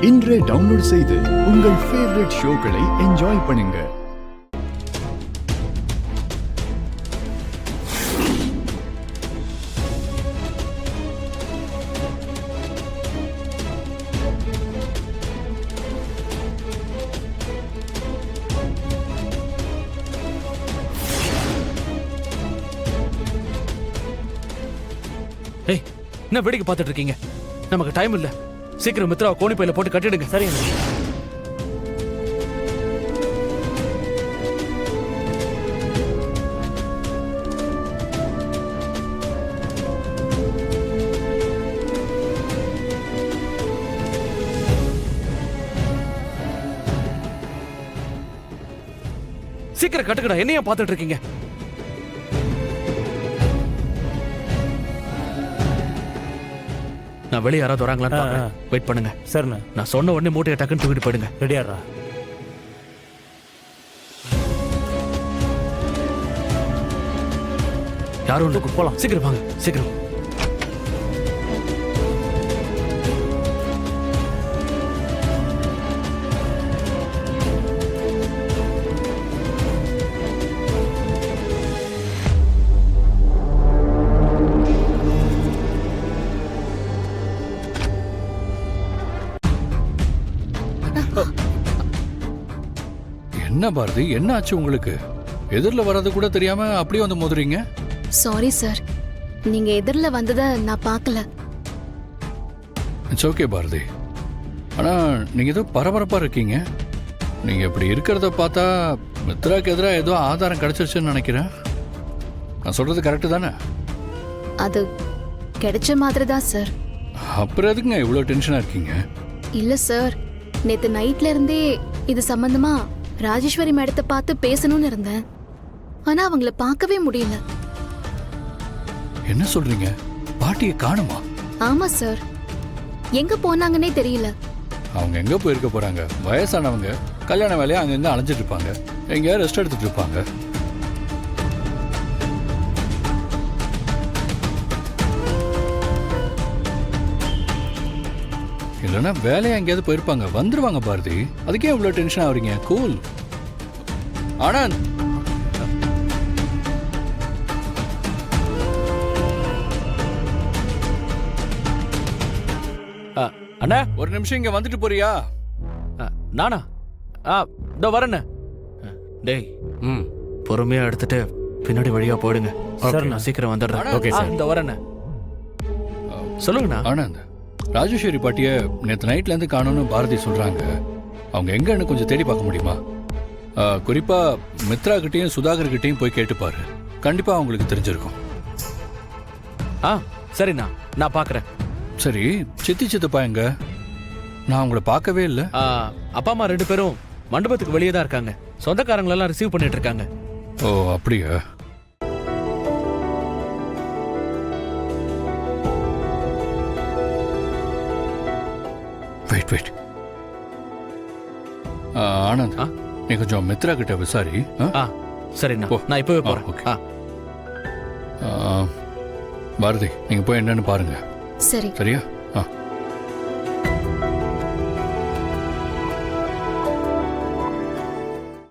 இன்றே டவுன்லோட் செய்து உங்கள் ஃபேவரட் ஷோக்களை என்ஜாய் பண்ணுங்க. ஏய், என்ன வேடிக்கை பார்த்துட்டு இருக்கீங்க? நமக்கு டைம் இல்ல. சீக்கிரம் மித்ராவை கோணி பையில போட்டு கட்டிடுங்க. சரிங்க. சீக்கிரம் கட்டுக்கடா. என்னையா பார்த்துட்டு இருக்கீங்க? நான் வெளியே யாராவது வராங்களான்னு வெயிட் பண்ணுங்க. சரிண்ணா. நான் சொன்ன உடனே மூட்டையை டக்குன்னு தூக்கிட்டு போயிடுங்க. ரெடியாடுறா. யாரும் ஒன்று போலாம். சீக்கிரம் வாங்க, சீக்கிரம். என்ன பாரதி, என்ன ஆச்சு உங்களுக்கு? எதிரில் வர்றது கூட தெரியாம அப்படியே வந்து மோதுறீங்க. சாரி சார், நீங்க எதிரில் வந்ததை நான் பார்க்கல. It's okay Bharathi. ஆனா நீங்க ஏதோ பரபரப்பா இருக்கீங்க. நீங்க இப்படி இருக்கிறத பார்த்தா மித்ராக்கு எதிராக ஏதோ ஆதாரம் கிடைச்சிருச்சுன்னு நினைக்கிறேன். நான் சொல்றது கரெக்டு தானே? அது கிடைச்ச மாதிரி தான் சார். அப்புறம் எதுக்குங்க இவ்வளோ டென்ஷனா இருக்கீங்க? இல்ல சார், நேத்து நைட்ல இருந்தே இது சம்பந்தமா ராஜேஸ்வரி மேடத்தை பார்த்து பேசணும்னு இருந்தேன். ஆனா அவங்கள பார்க்கவே முடியல. என்ன சொல்றீங்க? பாட்டியை காணுமா? ஆமா சார், எங்க போனாங்கன்னே தெரியல. அவங்க எங்க போயிருக்க போறாங்க? வயசானவங்க கல்யாண வேலையை அங்கங்க அலைஞ்சிட்டு இருப்பாங்க, எங்கேயா ரெஸ்ட் எடுத்துட்டு இருப்பாங்க. இல்லைன்னா வேலையை எங்கேயாவது போயிருப்பாங்க, வந்துருவாங்க பாரதி. அதுக்கே இவ்வளோ டென்ஷன் ஆகுறீங்க? கூல். ஆனந்த், அண்ணா ஒரு நிமிஷம் இங்க வந்துட்டு போறியா? நானா? இதோ வரேண்ணே. டேய், பொறுமையா எடுத்துட்டு பின்னாடி வழியா போயிடுங்க. நான் சீக்கிரம் வந்துடுறேன். Okay sir. இந்த வரேண்ணே. சொல்லுங்கண்ணா. ஆனந்த், ராஜேஸ்வரி பாட்டியை நேற்று நைட்ல இருந்து காணும்னு பாரதி சொல்றாங்க. அவங்க எங்கன்னு கொஞ்சம் தேடி பார்க்க முடியுமா? குறிப்பா மித்ரா கிட்டையும் சுதாகர் கிட்டையும் போய் கேட்டுப்பாரு. கண்டிப்பா அவங்களுக்கு தெரிஞ்சிருக்கும். சரிண்ணா, நான் பாக்குறேன். சரி, சித்தி சித்தப்பா எங்க? நான் உங்களை பார்க்கவே இல்லை. அப்பா அம்மா 2 பேரும் மண்டபத்துக்கு வெளியே தான் இருக்காங்க. சொந்தக்காரங்களெல்லாம் ரிசீவ் பண்ணிட்டு இருக்காங்க. ஓ அப்படியா? Wait wait. ஆனந்த், நீ கொஞ்சம் மித்ரா கிட்ட விசாரி. சரிண்ணா, நான் இப்பவே போறேன். ஓகே. பாரதி, நீங்க போய் என்னன்னு பாருங்க. சரி. சரியா?